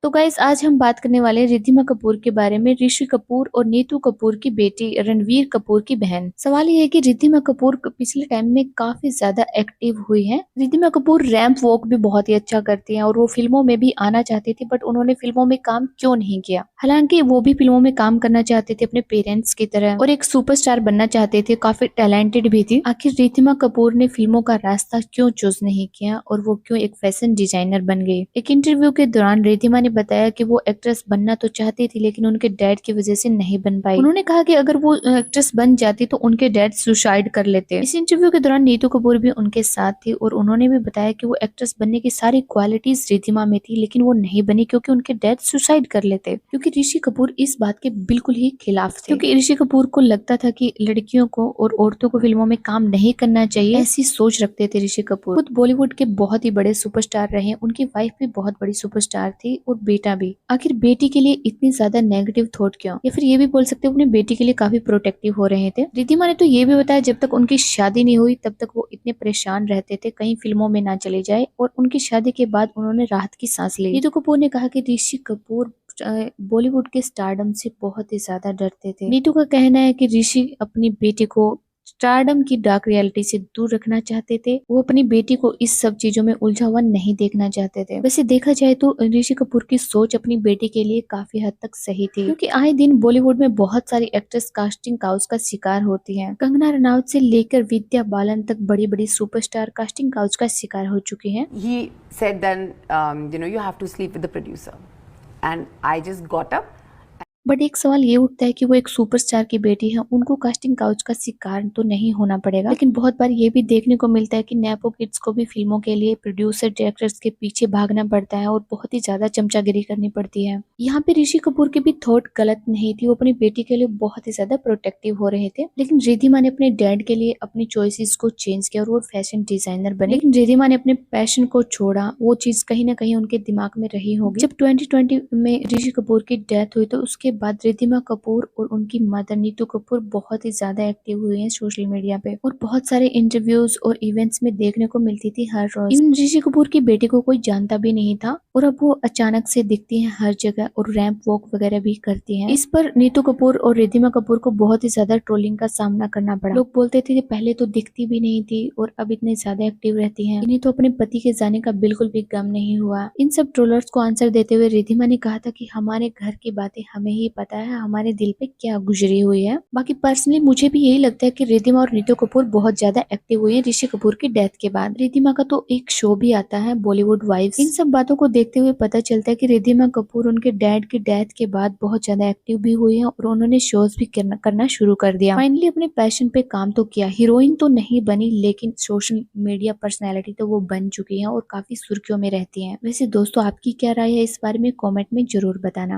तो गाइस आज हम बात करने वाले हैं रिद्धिमा कपूर के बारे में, ऋषि कपूर और नीतू कपूर की बेटी रणवीर कपूर की बहन। सवाल ये है कि रिद्धिमा कपूर पिछले टाइम में काफी ज्यादा एक्टिव हुई हैं। रिद्धिमा कपूर रैंप वॉक भी बहुत ही अच्छा करती हैं और वो फिल्मों में भी आना चाहती थी, बट उन्होंने फिल्मों में काम क्यों नहीं किया। हालांकि वो भी फिल्मों में काम करना चाहते थे अपने पेरेंट्स की तरह और एक सुपरस्टार बनना चाहते थे, काफी टैलेंटेड भी थी। आखिर रिद्धिमा कपूर ने फिल्मों का रास्ता क्यों चूज नहीं किया और वो क्यों एक फैशन डिजाइनर बन गई। एक इंटरव्यू के दौरान रिद्धिमा ने बताया कि वो एक्ट्रेस बनना तो चाहती थी, लेकिन उनके डैड की वजह से नहीं बन पाई। उन्होंने कहा कि अगर वो एक्ट्रेस बन जाती तो उनके डैड सुसाइड कर लेते। इस इंटरव्यू के दौरान नीतू कपूर भी उनके साथ थी और उन्होंने भी बताया कि वो एक्ट्रेस बनने की सारी क्वालिटीज रिद्धिमा में थी, लेकिन वो नहीं बनी क्योंकि उनके डैड सुसाइड कर लेते। क्योंकि ऋषि कपूर इस बात के बिल्कुल ही खिलाफ थे, क्योंकि ऋषि कपूर को लगता था कि लड़कियों को और औरतों को फिल्मों में काम नहीं करना चाहिए, ऐसी सोच रखते थे ऋषि कपूर। खुद बॉलीवुड के बहुत ही बड़े सुपरस्टार रहे, उनकी वाइफ भी बहुत बड़ी सुपरस्टार थी और बेटा भी। आखिर बेटी के लिए इतनी ज्यादा नेगेटिव थॉट क्यों, या फिर ये भी बोल सकते हो अपनी बेटी के लिए काफी प्रोटेक्टिव हो रहे थे। रिद्धिमा ने तो ये भी बताया जब तक उनकी शादी नहीं हुई तब तक वो इतने परेशान रहते थे कहीं फिल्मों में ना चले जाए, और उनकी शादी के बाद उन्होंने राहत की सांस ली। नीतू कपूर ने कहा कि ऋषि कपूर बॉलीवुड के स्टारडम से बहुत ही ज्यादा डरते थे। नीतू का कहना है कि ऋषि अपनी बेटी को स्टारडम की डार्क रियलिटी से दूर रखना चाहते थे। वो अपनी बेटी को इस सब चीजों में उलझा हुआ नहीं देखना चाहते थे। वैसे देखा जाए तो ऋषि कपूर की सोच अपनी बेटी के लिए काफी हद तक सही थी, क्योंकि आए दिन बॉलीवुड में बहुत सारी एक्ट्रेस कास्टिंग काउच का शिकार होती हैं। कंगना रनावत से लेकर विद्या बालन तक बड़ी बड़ी सुपरस्टार कास्टिंग काउच का शिकार हो चुकी हैं। He said then, you have to sleep with the producer. And I just got up. But एक सवाल ये उठता है कि वो एक सुपरस्टार की बेटी है, उनको कास्टिंग काउच का शिकार तो नहीं होना पड़ेगा। लेकिन बहुत बार ये भी देखने को मिलता है कि नेपो किड्स को भी फिल्मों के लिए प्रोड्यूसर डायरेक्टर्स के पीछे भागना पड़ता है और बहुत ही ज्यादा चमचागिरी करनी पड़ती है। यहाँ पे ऋषि कपूर की भी थॉट गलत नहीं थी, वो अपनी बेटी के लिए बहुत ही ज्यादा प्रोटेक्टिव हो रहे थे। लेकिन रिद्धिमा ने अपने डैड के लिए अपनी चॉइसेस को चेंज किया और वो फैशन डिजाइनर बने। लेकिन रिद्धिमा ने अपने पैशन को छोड़ा, वो चीज कहीं ना कहीं उनके दिमाग में रही होगी। जब 2020 में ऋषि कपूर की डेथ हुई तो उसके बाद रिद्धिमा कपूर और उनकी मदर नीतू कपूर बहुत ही ज्यादा एक्टिव हुए हैं सोशल मीडिया पे, और बहुत सारे इंटरव्यूज और इवेंट्स में देखने को मिलती थी हर रोज। इन ऋषि कपूर की बेटी को कोई जानता भी नहीं था और अब वो अचानक से दिखती हैं हर जगह और रैंप वॉक वगैरह भी करती हैं। इस पर नीतू कपूर और रिद्धिमा कपूर को बहुत ही ज्यादा ट्रोलिंग का सामना करना पड़ा। लोग बोलते थे कि पहले तो दिखती भी नहीं थी और अब इतने ज्यादा एक्टिव रहती हैं। इन्हें तो अपने पति के जाने का बिल्कुल भी गम नहीं हुआ। इन सब ट्रोलर्स को आंसर देते हुए रिद्धिमा ने कहा था कि हमारे घर की बातें हमें ही पता है, हमारे दिल पे क्या गुजरी हुई है। बाकी पर्सनली मुझे भी यही लगता है कि रिद्धिमा और नीतू कपूर बहुत ज्यादा एक्टिव हुई है ऋषि कपूर की डेथ के बाद। रिद्धिमा का तो एक शो भी आता है बॉलीवुड वाइब्स। इन सब बातों को देखते हुए पता चलता है कि रिद्धिमा कपूर उनके डैड की डेथ के बाद बहुत ज्यादा एक्टिव भी हुई है और उन्होंने शोज भी करना शुरू कर दिया। फाइनली अपने पैशन पे काम तो किया, हीरोइन तो नहीं बनी लेकिन सोशल मीडिया पर्सनैलिटी तो वो बन चुकी है और काफी सुर्खियों में रहती है। वैसे दोस्तों आपकी क्या राय है इस बारे में कॉमेंट में जरूर बताना।